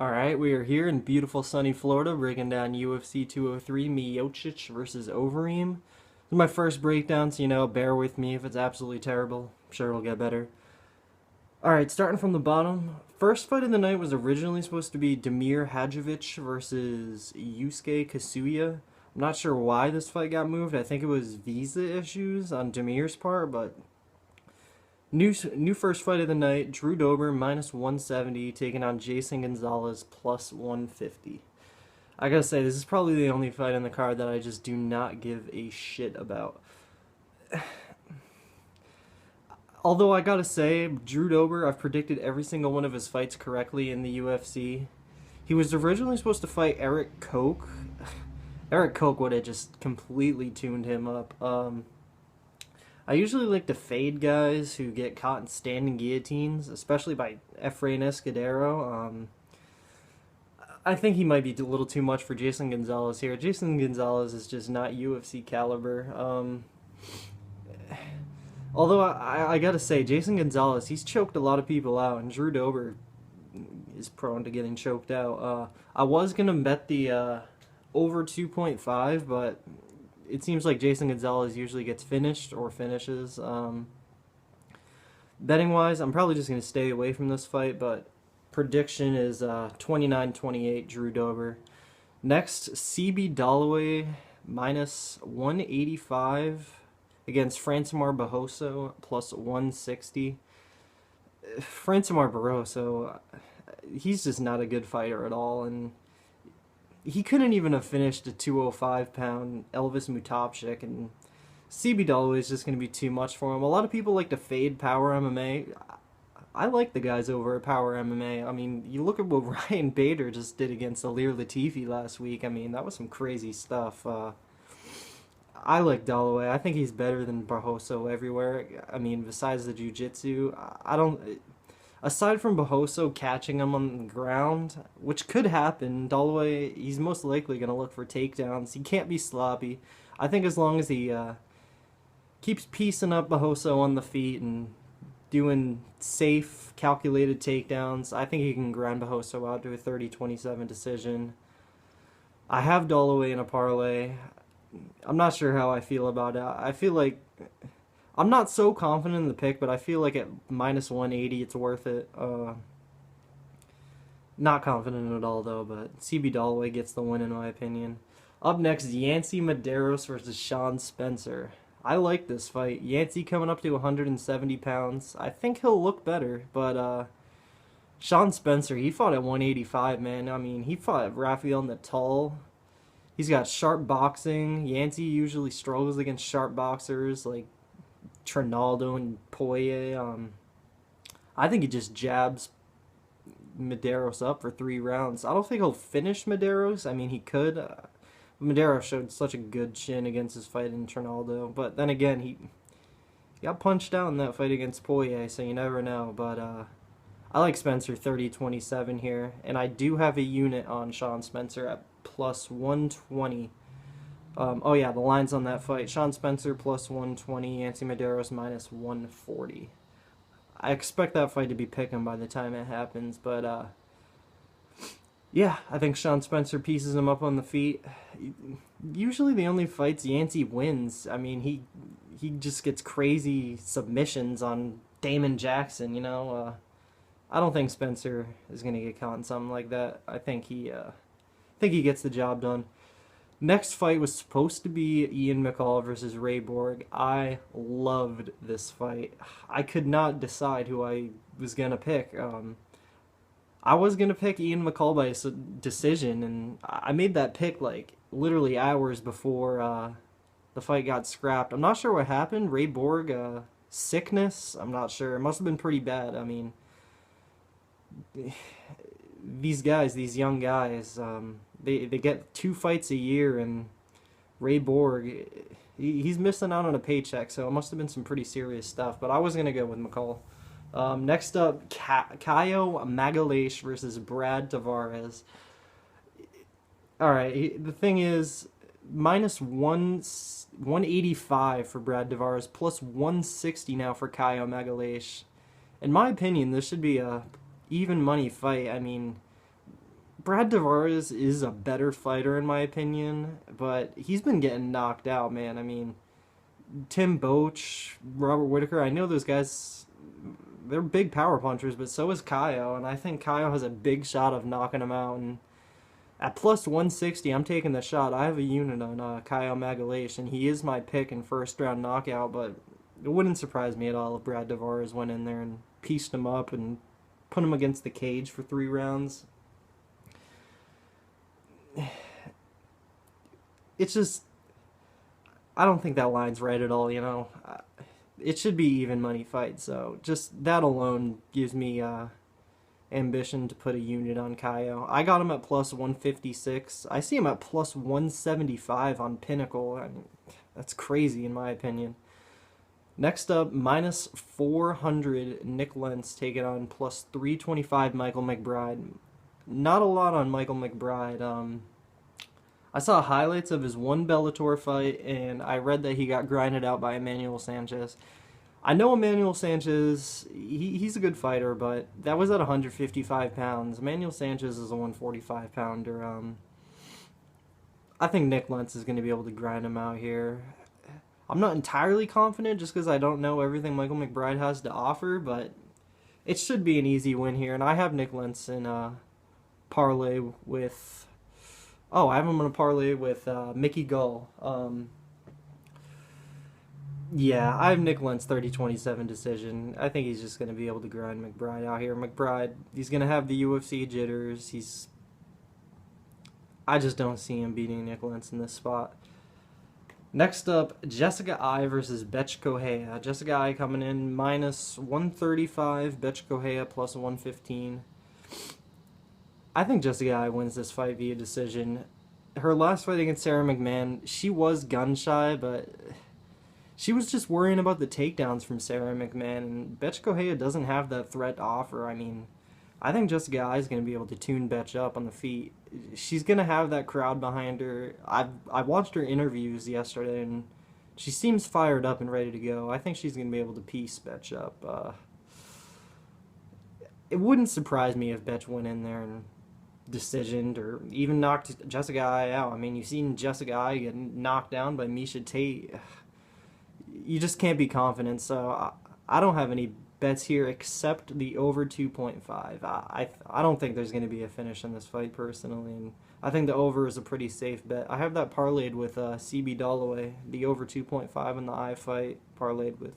Alright, we are here in beautiful sunny Florida breaking down UFC 203 Miocic versus Overeem. This is my first breakdown, so bear with me if it's absolutely terrible. I'm sure it'll get better. Alright, starting from the bottom. First fight of the night was originally supposed to be Damir Hadjovic versus Yusuke Kasuya. I'm not sure why this fight got moved. I think it was visa issues on Damir's part, but New first fight of the night, Drew Dober minus 170 taking on Jason Gonzalez plus 150. I gotta say, this is probably the only fight in the card that I just do not give a shit about. Although I gotta say, Drew Dober, I've predicted every single one of his fights correctly in the UFC. He was originally supposed to fight Eric Koch. Eric Koch would have just completely tuned him up. I usually like to fade guys who get caught in standing guillotines, especially by Efrain Escudero. I think he might be a little too much for Jason Gonzalez here. Jason Gonzalez is just not UFC caliber. Although I gotta say, Jason Gonzalez, he's choked a lot of people out, and Drew Dober is prone to getting choked out. I was gonna bet the over 2.5, but it seems like Jason Gonzalez usually gets finished or finishes. Betting wise, I'm probably just going to stay away from this fight, but prediction is 29-28 Drew Dober. Next, CB Dollaway minus 185 against Francimar Barroso plus 160. Francimar Barroso, he's just not a good fighter at all, and he couldn't even have finished a 205-pound Elvis Mutapchik, and CB Dollaway is just going to be too much for him. A lot of people like to fade Power MMA. I like the guys over at Power MMA. I mean, you look at what Ryan Bader just did against Alir Latifi last week. I mean, that was some crazy stuff. I like Dollaway. I think he's better than Barroso everywhere. I mean, besides the jiu-jitsu, I don't... Aside from Barroso catching him on the ground, which could happen, Dollaway, he's most likely going to look for takedowns. He can't be sloppy. I think as long as he keeps piecing up Barroso on the feet and doing safe, calculated takedowns, I think he can grind Barroso out to a 30-27 decision. I have Dollaway in a parlay. I'm not sure how I feel about it. I feel like... I'm not so confident in the pick, but I feel like at minus 180 it's worth it. Not confident at all, though, but CB Dollaway gets the win in my opinion. Up next, Yancy Medeiros versus Sean Spencer. I like this fight. Yancy coming up to 170 pounds. I think he'll look better, but Sean Spencer, he fought at 185, man. I mean, he fought Rafael Natal. He's got sharp boxing. Yancy usually struggles against sharp boxers, like Trinaldo and Poirier. I think he just jabs Medeiros up for 3 rounds. I don't think he'll finish Medeiros. I mean, he could. Medeiros showed such a good chin against his fight in Trinaldo. But then again, he got punched out in that fight against Poirier, so you never know. But I like Spencer 30-27 here. And I do have a unit on Sean Spencer at plus 120. Oh yeah, the line's on that fight. Sean Spencer plus 120, Yancy Medeiros minus 140. I expect that fight to be picking by the time it happens, but yeah, I think Sean Spencer pieces him up on the feet. Usually the only fights Yancy wins, I mean, he just gets crazy submissions on Damon Jackson, I don't think Spencer is going to get caught in something like that. I think he gets the job done. Next fight was supposed to be Ian McCall versus Ray Borg. I loved this fight. I could not decide who I was going to pick. I was going to pick Ian McCall by decision, and I made that pick like literally hours before the fight got scrapped. I'm not sure what happened. Ray Borg, sickness? I'm not sure. It must have been pretty bad. I mean, these young guys, they get 2 fights a year, and Ray Borg, he's missing out on a paycheck, so it must have been some pretty serious stuff, but I was going to go with McCall. Next up, Caio Magalaes versus Brad Tavares. Alright, the thing is, minus 185 for Brad Tavares, plus 160 now for Caio Magalaes. In my opinion, this should be a even money fight. I mean, Brad Tavares is a better fighter in my opinion, but he's been getting knocked out, man. I mean, Tim Boach, Robert Whitaker, I know those guys, they're big power punchers, but so is Caio, and I think Caio has a big shot of knocking him out. And at plus 160, I'm taking the shot. I have a unit on Caio Magalaes, and he is my pick in first round knockout, but it wouldn't surprise me at all if Brad Tavares went in there and pieced him up and put him against the cage for 3 rounds. It's just, I don't think that line's right at all, you know. It should be even money fight, so just that alone gives me ambition to put a unit on Caio. I got him at plus 156. I see him at plus 175 on Pinnacle. I mean, that's crazy in my opinion. Next up, minus 400 Nick Lentz taking on plus 325 Michael McBride. Not a lot on Michael McBride. I saw highlights of his one Bellator fight, and I read that he got grinded out by Emmanuel Sanchez. I know Emmanuel Sanchez, he's a good fighter, but that was at 155 pounds. Emmanuel Sanchez is a 145-pounder. I think Nick Lentz is going to be able to grind him out here. I'm not entirely confident just because I don't know everything Michael McBride has to offer, but it should be an easy win here. And I have Nick Lentz in parlay with... Oh, I have him in a parlay with Mickey Gall. Yeah, I have Nick Lentz 30-27 decision. I think he's just going to be able to grind McBride out here. McBride, he's going to have the UFC jitters. I just don't see him beating Nick Lentz in this spot. Next up, Jessica Ai versus Betch Correia. Jessica Ai coming in minus 135, Betch Correia plus 115. I think Jessica Ai wins this fight via decision. Her last fight against Sarah McMahon, she was gun shy, but she was just worrying about the takedowns from Sarah McMahon, and Betch Correia doesn't have that threat to offer. I mean, I think Jessica Ai is going to be able to tune Betch up on the feet. She's going to have that crowd behind her. I watched her interviews yesterday, and she seems fired up and ready to go. I think she's going to be able to piece Betch up. It wouldn't surprise me if Betch went in there and decisioned or even knocked Jessica Ai out. I mean, you've seen Jessica Ai get knocked down by Miesha Tate. You just can't be confident, so I don't have any bets here except the over 2.5. I don't think there's going to be a finish in this fight personally, and I think the over is a pretty safe bet. I have that parlayed with CB Dollaway, the over 2.5 in the Ai fight parlayed with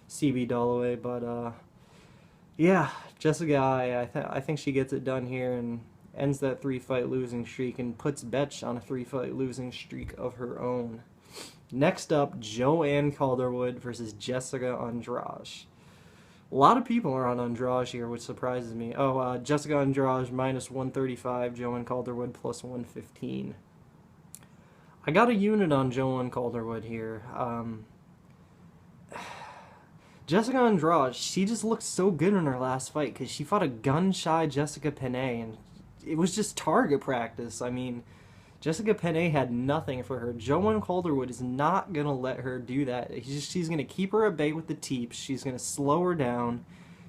CB Dollaway, but yeah, Jessica Ai, I think she gets it done here and ends that 3-fight losing streak and puts Betch on a 3-fight losing streak of her own. Next up, Joanne Calderwood versus Jessica Andrade. A lot of people are on Andrade here, which surprises me. Oh, Jessica Andrade minus 135, Joanne Calderwood plus 115. I got a unit on Joanne Calderwood here. Jessica Andrade, she just looked so good in her last fight because she fought a gun-shy Jessica Penne, and it was just target practice. I mean, Jessica Penne had nothing for her. Joanne Calderwood is not going to let her do that. She's going to keep her at bay with the teeps. She's going to slow her down.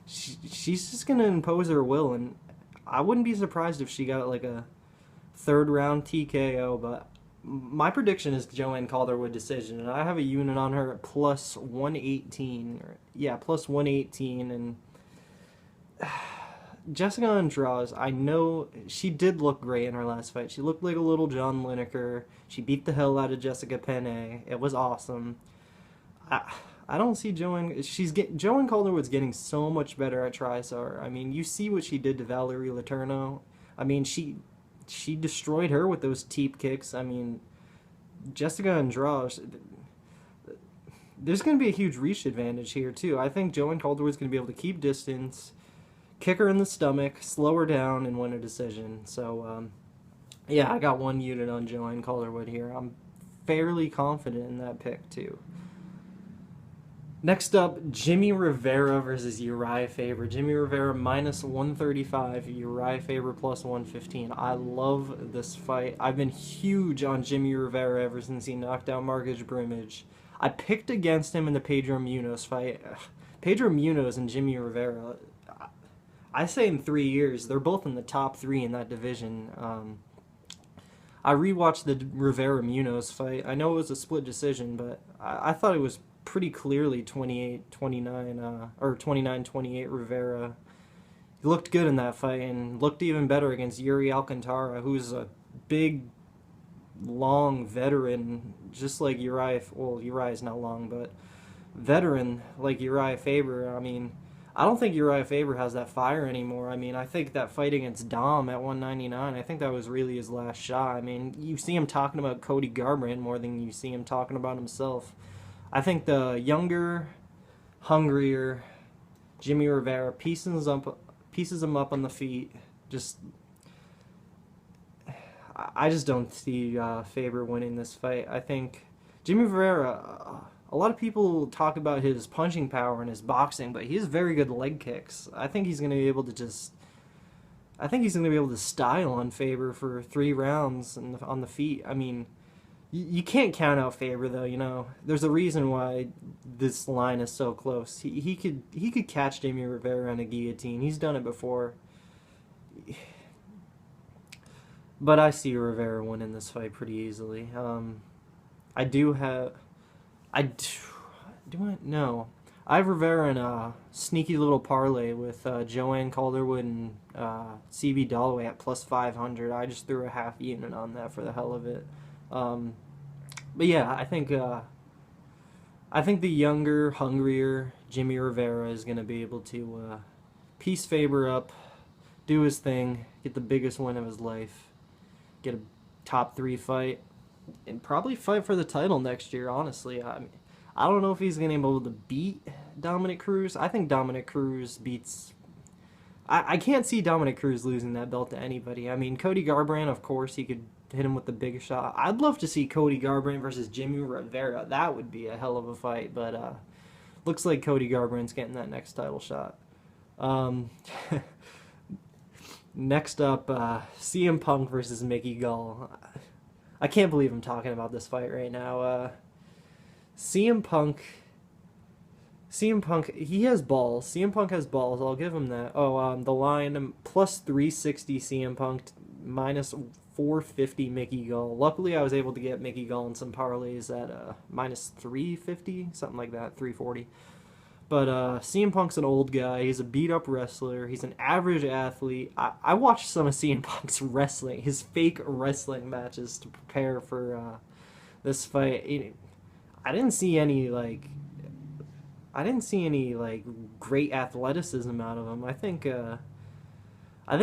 She's just going to impose her will, and I wouldn't be surprised if she got like a 3rd-round TKO, but my prediction is Joanne Calderwood decision, and I have a unit on her at plus 118. Yeah, plus 118, and Jessica Andrade, I know she did look great in her last fight. She looked like a little John Lineker. She beat the hell out of Jessica Penne. It was awesome. I don't see Joanne. Joanne Calderwood's getting so much better at Trisar. I mean, you see what she did to Valerie Letourneau. I mean, she destroyed her with those teep kicks. I mean, Jessica Andrade, there's going to be a huge reach advantage here, too. I think Joanne Calderwood's going to be able to keep distance, kick her in the stomach, slow her down, and win a decision. So, yeah, I got one unit on Joanne Calderwood here. I'm fairly confident in that pick, too. Next up, Jimmy Rivera versus Uriah Faber. Jimmy Rivera minus 135, Uriah Faber plus 115. I love this fight. I've been huge on Jimmy Rivera ever since he knocked out Marcus Brimage. I picked against him in the Pedro Munoz fight. Pedro Munoz and Jimmy Rivera, I say in 3 years. They're both in the top three in that division. I rewatched the Rivera Munoz fight. I know it was a split decision, but I thought it was pretty clearly 28-29, or 29-28 Rivera. He looked good in that fight and looked even better against Yuri Alcantara, who's a big, long veteran, just like Uriah. Well, Uriah's not long, but veteran like Uriah Faber. I mean, I don't think Uriah Faber has that fire anymore. I mean, I think that fight against Dom at 199, I think that was really his last shot. I mean, you see him talking about Cody Garbrandt more than you see him talking about himself. I think the younger, hungrier Jimmy Rivera pieces him up on the feet. I just don't see Faber winning this fight. I think Jimmy Rivera. A lot of people talk about his punching power and his boxing, but he has very good leg kicks. I think he's going to be able to style on Faber for 3 rounds on the feet. I mean, you can't count out Faber though. You know, there's a reason why this line is so close. He could catch Jimmy Rivera on a guillotine. He's done it before. But I see Rivera winning this fight pretty easily. I do have. No. I have Rivera in a sneaky little parlay with Joanne Calderwood and CB Dollaway at plus 500. I just threw a half unit on that for the hell of it. But yeah, I think the younger, hungrier Jimmy Rivera is going to be able to piece Faber up, do his thing, get the biggest win of his life, get a top 3 fight, and probably fight for the title next year, honestly. I mean, I don't know if he's going to be able to beat Dominic Cruz. I think Dominic Cruz beats... I can't see Dominic Cruz losing that belt to anybody. I mean, Cody Garbrandt, of course, he could hit him with the big shot. I'd love to see Cody Garbrandt versus Jimmy Rivera. That would be a hell of a fight, but looks like Cody Garbrandt's getting that next title shot. Next up, CM Punk versus Mickey Gall. I can't believe I'm talking about this fight right now. CM Punk, he has balls. CM Punk has balls. I'll give him that. The line, plus 360 CM Punk, minus 450 Mickey Gall. Luckily, I was able to get Mickey Gall in some parlays at minus 350, something like that, 340. But CM Punk's an old guy. He's a beat-up wrestler. He's an average athlete. I watched some of CM Punk's wrestling, his fake wrestling matches to prepare for this fight. I didn't see any great athleticism out of him. I think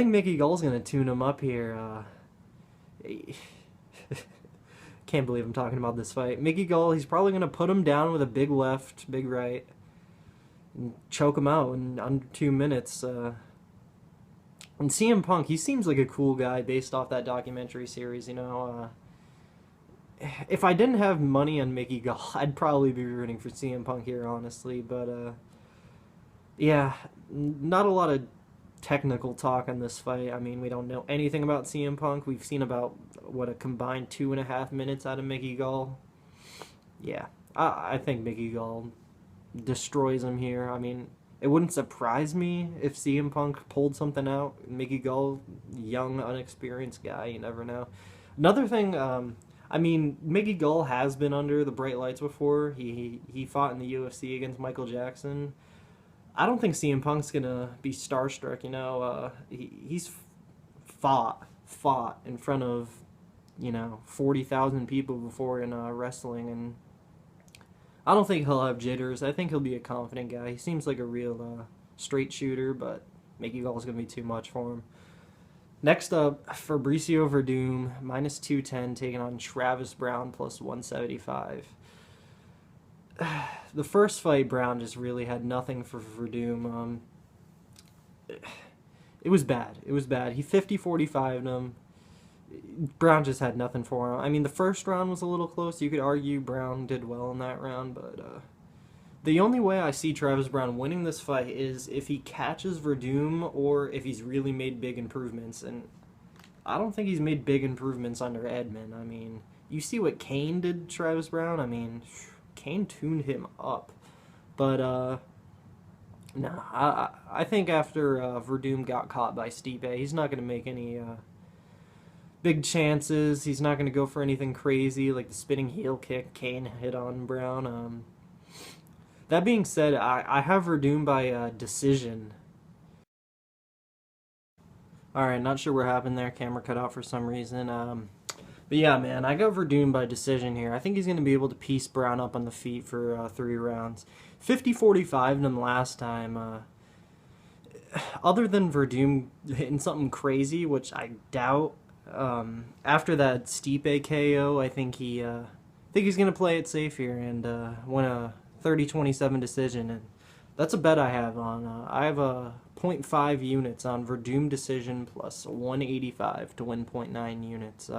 Mickey Gall's gonna tune him up here. Can't believe I'm talking about this fight. Mickey Gall, he's probably gonna put him down with a big left, big right, and choke him out in under 2 minutes. And CM Punk, he seems like a cool guy based off that documentary series, you know. If I didn't have money on Mickey Gall, I'd probably be rooting for CM Punk here, honestly. But, yeah, not a lot of technical talk on this fight. I mean, we don't know anything about CM Punk. We've seen about, a combined 2.5 minutes out of Mickey Gall. Yeah, I think Mickey Gall destroys him here. I mean, it wouldn't surprise me if CM Punk pulled something out. Mickey Gall, young, unexperienced guy, you never know. Another thing, I mean, Mickey Gall has been under the bright lights before. He fought in the UFC against Michael Jackson. I don't think CM Punk's gonna be starstruck, you know. He's fought in front of, 40,000 people before in wrestling, and I don't think he'll have jitters. I think he'll be a confident guy. He seems like a real straight shooter, but Mickey Gall's gonna be too much for him. Next up, Fabricio Werdum, minus 210, taking on Travis Brown, plus 175. The first fight, Brown just really had nothing for Werdum. It was bad. He 50-45'd him. Brown just had nothing for him. I mean, the first round was a little close. You could argue Brown did well in that round, but the only way I see Travis Brown winning this fight is if he catches Werdum or if he's really made big improvements. And I don't think he's made big improvements under Edmond. I mean, you see what Kane did to Travis Brown? I mean, Kane tuned him up. But No, I think after Werdum got caught by Stipe, he's not going to make any big chances. He's not going to go for anything crazy like the spinning heel kick Kane hit on Brown. That being said, I have Werdum by decision. Alright, not sure what happened there. Camera cut out for some reason. But yeah, man, I got Werdum by decision here. I think he's going to be able to piece Brown up on the feet for 3 rounds. 50-45 him last time. Other than Werdum hitting something crazy, which I doubt, after that Stipe KO, I think he's going to play it safe here and win a 30-27 decision. And that's a bet I have on. I have a 0.5 units on Werdum decision plus 185 to win 0.9 units.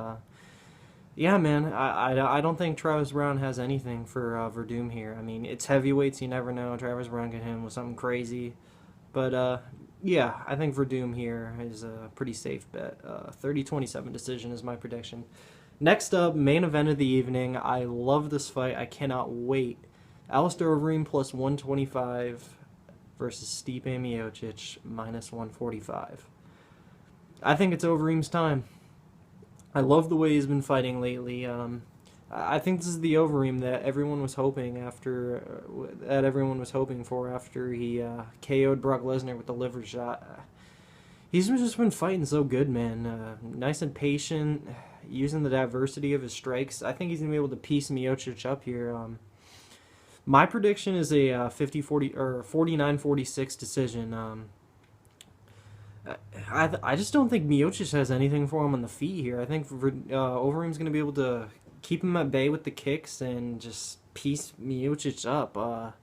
Yeah, man, I don't think Travis Brown has anything for Werdum here. I mean, it's heavyweights, you never know. Travis Brown can hit him with something crazy. But, yeah, I think Werdum here is a pretty safe bet. 30-27 decision is my prediction. Next up, main event of the evening. I love this fight. I cannot wait. Alistair Overeem plus 125 versus Stipe Miocic minus 145. I think it's Overeem's time. I love the way he's been fighting lately. I think this is the Overeem that everyone was hoping for after he KO'd Brock Lesnar with the liver shot. He's just been fighting so good, man. Nice and patient, using the diversity of his strikes. I think he's gonna be able to piece Miocic up here. My prediction is a 50-40 or 49-46 decision. I just don't think Miocic has anything for him on the feet here. I think Overeem's going to be able to keep him at bay with the kicks and just piece Miocic up. A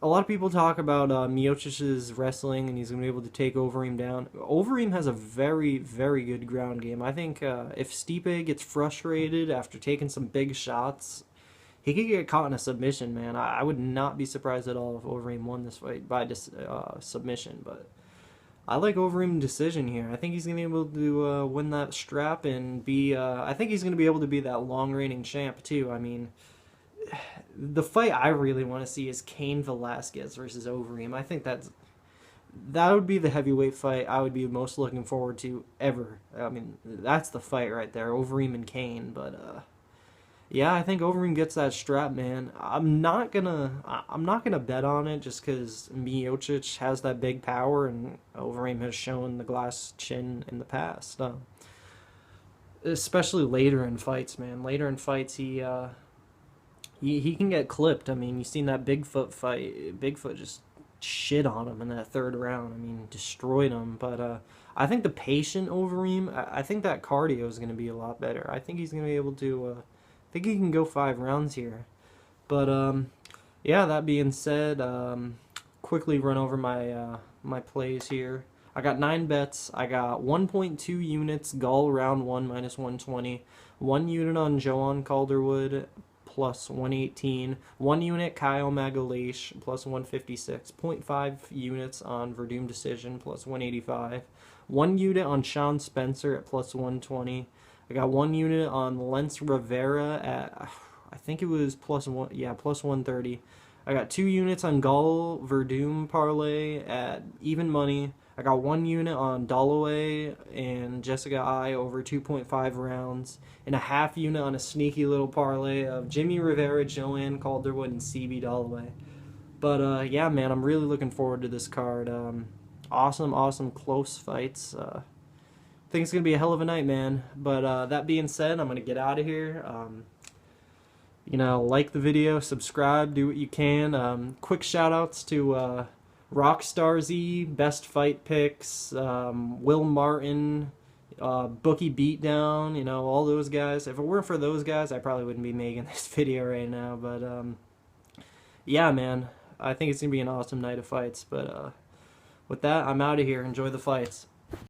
lot of people talk about Miocic's wrestling and he's going to be able to take Overeem down. Overeem has a very, very good ground game. I think if Stipe gets frustrated after taking some big shots, he could get caught in a submission, man. I would not be surprised at all if Overeem won this fight by submission, but I like Overeem decision here. I think he's going to be able to win that strap and be... I think he's going to be able to be that long-reigning champ, too. I mean, the fight I really want to see is Cain Velasquez versus Overeem. I think that would be the heavyweight fight I would be most looking forward to ever. I mean, that's the fight right there, Overeem and Cain. But yeah, I think Overeem gets that strap, man. I'm not gonna bet on it just because Miocic has that big power and Overeem has shown the glass chin in the past. Especially later in fights, man. Later in fights, he can get clipped. I mean, you seen that Bigfoot fight. Bigfoot just shit on him in that 3rd round. I mean, destroyed him. But I think the patient Overeem, I think that cardio is going to be a lot better. I think he's going to be able to... I think he can go 5 rounds here. But, yeah, that being said, quickly run over my plays here. I got 9 bets. I got 1.2 units, Gall round 1 minus 120. 1 unit on Joanne Calderwood plus 118. 1 unit Caio Magalaes plus 156. 0.5 units on Werdum decision plus 185. 1 unit on Sean Spencer at plus 120. I got 1 unit on Lentz Rivera at, I think it was plus 130. I got 2 units on Gall Werdum parlay at even money. I got 1 unit on Dollaway and Jessica I over 2.5 rounds, and a half unit on a sneaky little parlay of Jimmy Rivera, Joanne Calderwood, and CB Dollaway. But yeah, man, I'm really looking forward to this card. Awesome, close fights. I think it's going to be a hell of a night, man. But that being said, I'm going to get out of here. Like the video, subscribe, do what you can. Quick shout-outs to Rockstar Z, Best Fight Picks, Will Martin, Bookie Beatdown, all those guys. If it weren't for those guys, I probably wouldn't be making this video right now. But, yeah, man, I think it's going to be an awesome night of fights. But with that, I'm out of here. Enjoy the fights.